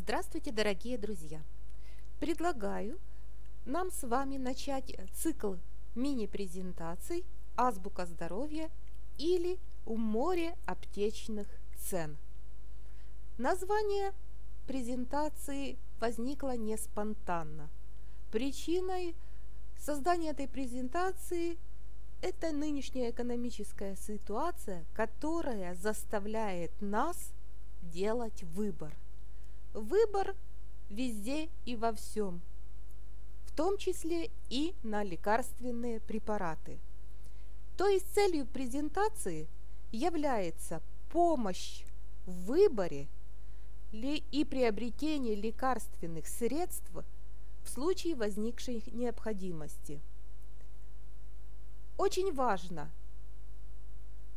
Здравствуйте, дорогие друзья! Предлагаю нам с вами начать цикл мини-презентаций «Азбука здоровья» или «У моря аптечных цен». Название презентации возникло не спонтанно. Причиной создания этой презентации это нынешняя экономическая ситуация, которая заставляет нас делать выбор. Выбор везде и во всем, в том числе и на лекарственные препараты. То есть целью презентации является помощь в выборе и приобретении лекарственных средств в случае возникшей необходимости. Очень важно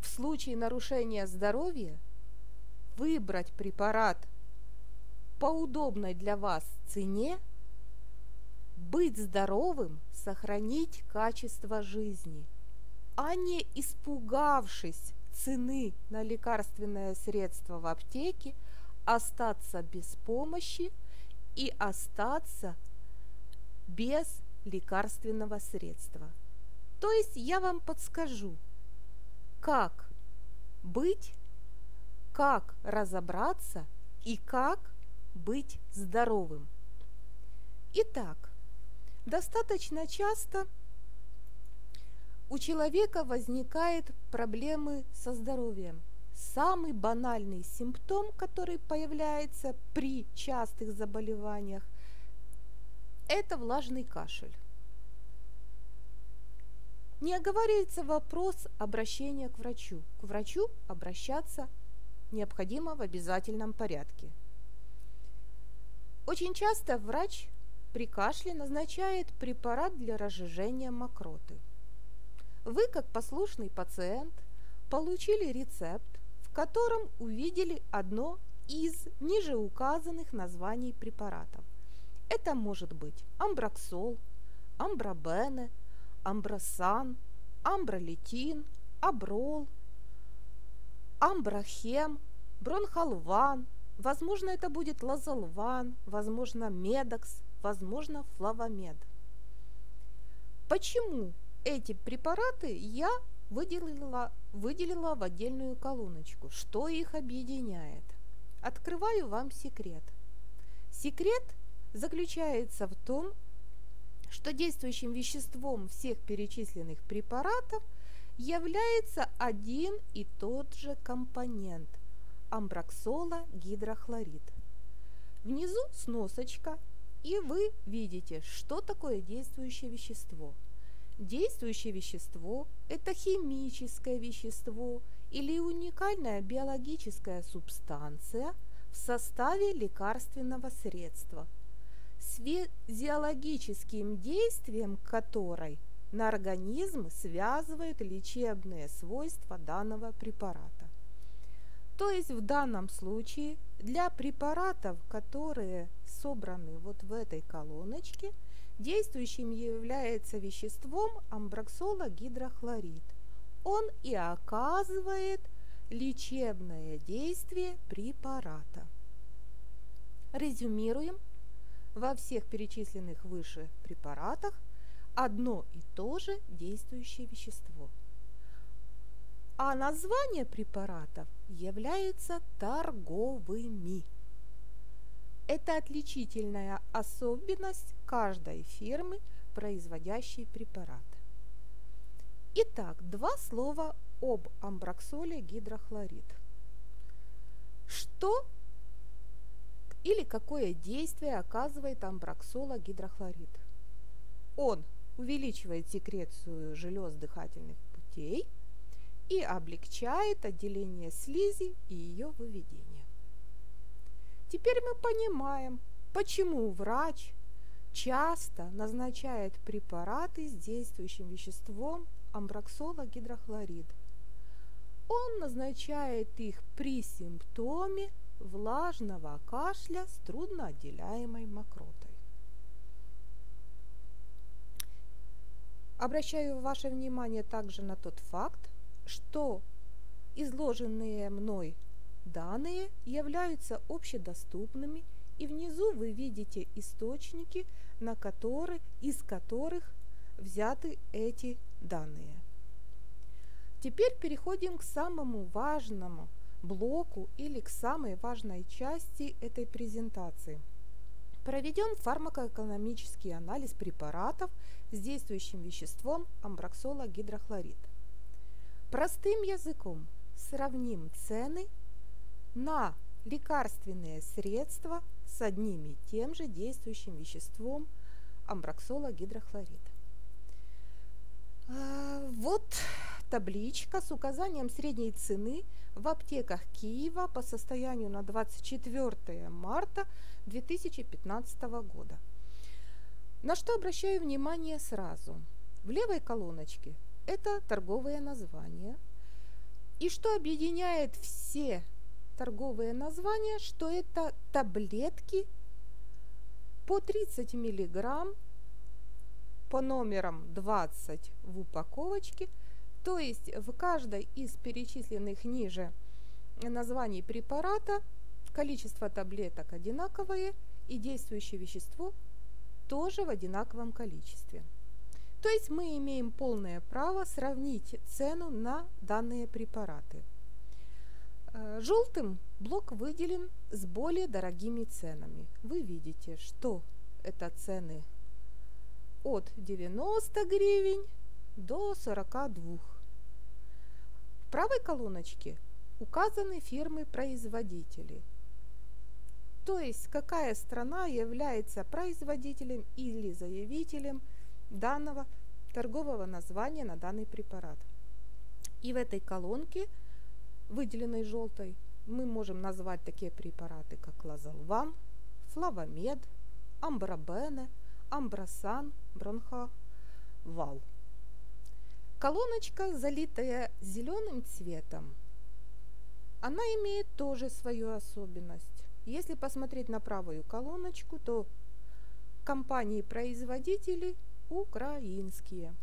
в случае нарушения здоровья выбрать препарат по удобной для вас цене, быть здоровым, сохранить качество жизни, а не испугавшись цены на лекарственное средство в аптеке, остаться без помощи и остаться без лекарственного средства. То есть я вам подскажу, как быть, как разобраться и как быть здоровым. Итак, достаточно часто у человека возникают проблемы со здоровьем. Самый банальный симптом, который появляется при частых заболеваниях, это влажный кашель. Не оговаривается вопрос обращения к врачу. К врачу обращаться необходимо в обязательном порядке. Очень часто врач при кашле назначает препарат для разжижения мокроты. Вы, как послушный пациент, получили рецепт, в котором увидели одно из ниже указанных названий препаратов. Это может быть амброксол, амбробене, амбросан, амбролитин, аброл, амброхем, бронхолван. Возможно, это будет лазолван, возможно, медокс, возможно, флавомед. Почему эти препараты я выделила в отдельную колоночку? Что их объединяет? Открываю вам секрет. Секрет заключается в том, что действующим веществом всех перечисленных препаратов является один и тот же компонент – амброксола гидрохлорид. Внизу сносочка, и вы видите, что такое действующее вещество. Действующее вещество – это химическое вещество или уникальная биологическая субстанция в составе лекарственного средства, с физиологическим действием которой на организм связывают лечебные свойства данного препарата. То есть в данном случае для препаратов, которые собраны вот в этой колоночке, действующим является веществом амброксола гидрохлорид. Он и оказывает лечебное действие препарата. Резюмируем. Во всех перечисленных выше препаратах одно и то же действующее вещество. А названия препаратов являются торговыми. Это отличительная особенность каждой фирмы, производящей препарат. Итак, два слова об амброксоле гидрохлорид. Что или какое действие оказывает амброксола гидрохлорид? Он увеличивает секрецию желез дыхательных путей и облегчает отделение слизи и ее выведение. Теперь мы понимаем, почему врач часто назначает препараты с действующим веществом амброксола гидрохлорид. Он назначает их при симптоме влажного кашля с трудноотделяемой мокротой. Обращаю ваше внимание также на тот факт, что изложенные мной данные являются общедоступными И внизу вы видите источники, из которых взяты эти данные. Теперь переходим к самому важному блоку или к самой важной части этой презентации. Проведен фармакоэкономический анализ препаратов с действующим веществом амброксола-гидрохлорид. Простым языком сравним цены на лекарственные средства с одним и тем же действующим веществом амброксола-гидрохлорид. Вот табличка с указанием средней цены в аптеках Киева по состоянию на 24 марта 2015 года. На что обращаю внимание сразу. В левой колоночке это торговые названия. И что объединяет все торговые названия, что это таблетки по 30 мг по номерам 20 в упаковочке. То есть в каждой из перечисленных ниже названий препарата количество таблеток одинаковое и действующее вещество тоже в одинаковом количестве. То есть мы имеем полное право сравнить цену на данные препараты. Желтым блок выделен с более дорогими ценами. Вы видите, что это цены от 90 гривен до 42. В правой колоночке указаны фирмы-производители. То есть какая страна является производителем или заявителем данного торгового названия на данный препарат. И в этой колонке, выделенной желтой, мы можем назвать такие препараты, как Лазолван, Флавамед, Амбробене, Амбросан, Бронховал. Колоночка, залитая зеленым цветом, она имеет тоже свою особенность. Если посмотреть на правую колоночку, то компании-производители украинские.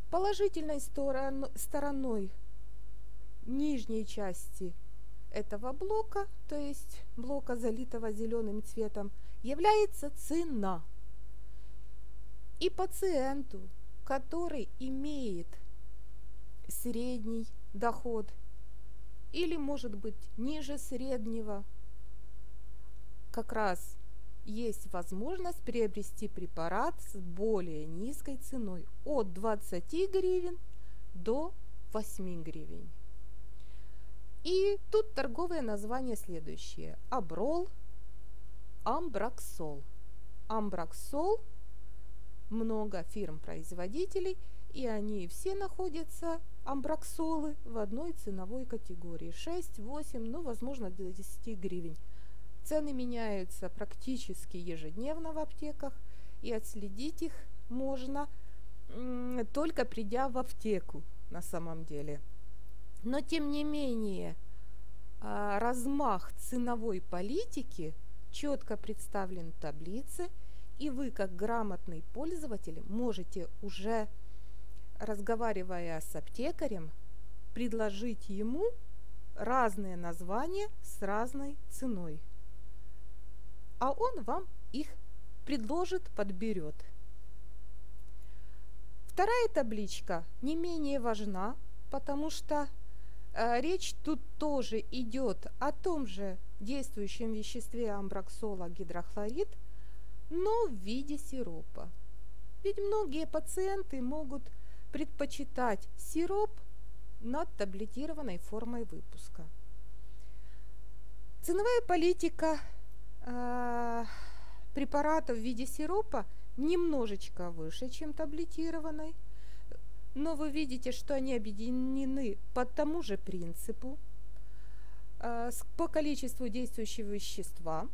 Положительной стороной нижней части этого блока, то есть блока, залитого зеленым цветом, является цена. И пациенту, который имеет средний доход или, может быть, ниже среднего, как раз есть возможность приобрести препарат с более низкой ценой от 20 гривен до 8 гривен. И тут торговые названия следующие: Аброл, Амброксол. Амброксол, много фирм-производителей, и они все находятся, амброксолы, в одной ценовой категории 6, 8, ну, возможно, до 10 гривен. Цены меняются практически ежедневно в аптеках, и отследить их можно только придя в аптеку на самом деле. Но тем не менее, размах ценовой политики четко представлен в таблице, и вы, как грамотный пользователь, можете уже, разговаривая с аптекарем, предложить ему разные названия с разной ценой. А он вам их предложит, подберет. Вторая табличка не менее важна, потому что речь тут тоже идет о том же действующем веществе амброксола-гидрохлорид, но в виде сиропа. Ведь многие пациенты могут предпочитать сироп над таблетированной формой выпуска. Ценовая политика препаратов в виде сиропа немножечко выше, чем таблетированной, но вы видите, что они объединены по тому же принципу, по количеству действующего вещества,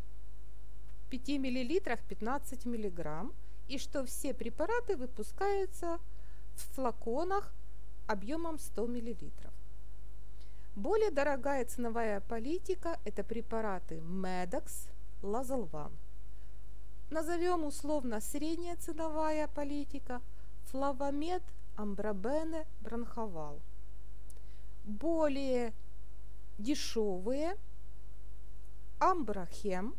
в 5 мл 15 мг, и что все препараты выпускаются в флаконах объемом 100 мл. Более дорогая ценовая политика – это препараты Медокс, Лазолван. Назовем условно средняя ценовая политика Флавамед, Амбробене, Бронховал. Более дешевые амброхем,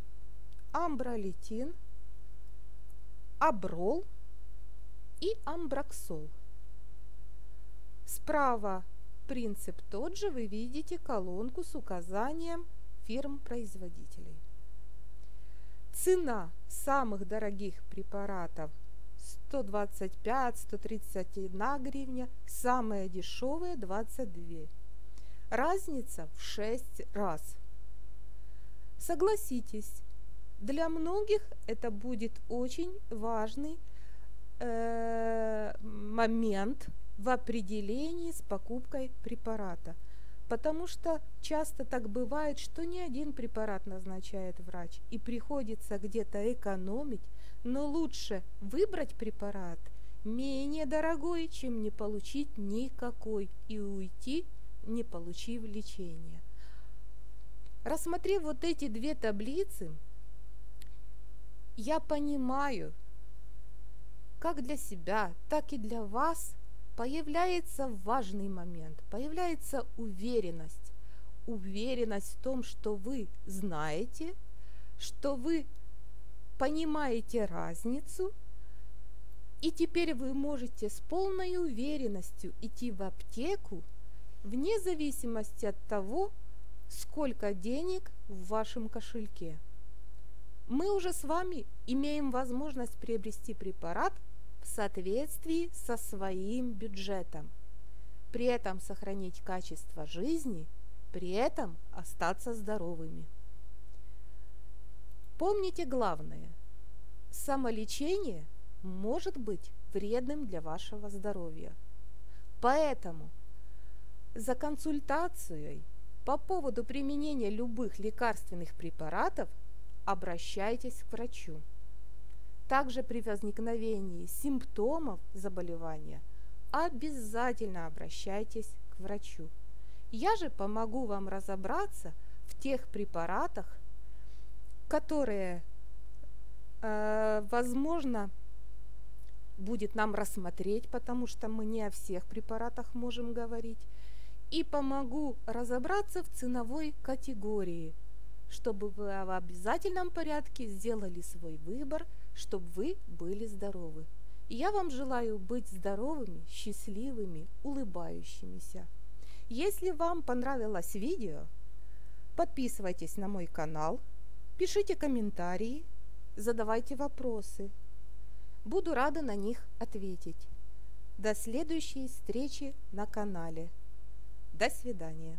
амбролитин, аброл и амброксол. Справа принцип тот же, вы видите колонку с указанием фирм-производителей. Цена самых дорогих препаратов 125-131 гривня, самые дешевые 22. Разница в 6 раз. Согласитесь, для многих это будет очень важный момент в определении с покупкой препарата. Потому что часто так бывает, что не один препарат назначает врач, и приходится где-то экономить, но лучше выбрать препарат менее дорогой, чем не получить никакой и уйти, не получив лечения. Рассмотрев вот эти две таблицы, я понимаю, как для себя, так и для вас появляется важный момент, появляется уверенность. Уверенность в том, что вы знаете, что вы понимаете разницу, и теперь вы можете с полной уверенностью идти в аптеку вне зависимости от того, сколько денег в вашем кошельке. Мы уже с вами имеем возможность приобрести препарат в соответствии со своим бюджетом, при этом сохранить качество жизни, при этом остаться здоровыми. Помните главное: самолечение может быть вредным для вашего здоровья. Поэтому за консультацией по поводу применения любых лекарственных препаратов обращайтесь к врачу. Также при возникновении симптомов заболевания обязательно обращайтесь к врачу. Я же помогу вам разобраться в тех препаратах, которые, возможно, будет нам рассмотреть, потому что мы не о всех препаратах можем говорить, и помогу разобраться в ценовой категории, чтобы вы в обязательном порядке сделали свой выбор, чтобы вы были здоровы. И я вам желаю быть здоровыми, счастливыми, улыбающимися. Если вам понравилось видео, подписывайтесь на мой канал, пишите комментарии, задавайте вопросы. Буду рада на них ответить. До следующей встречи на канале. До свидания.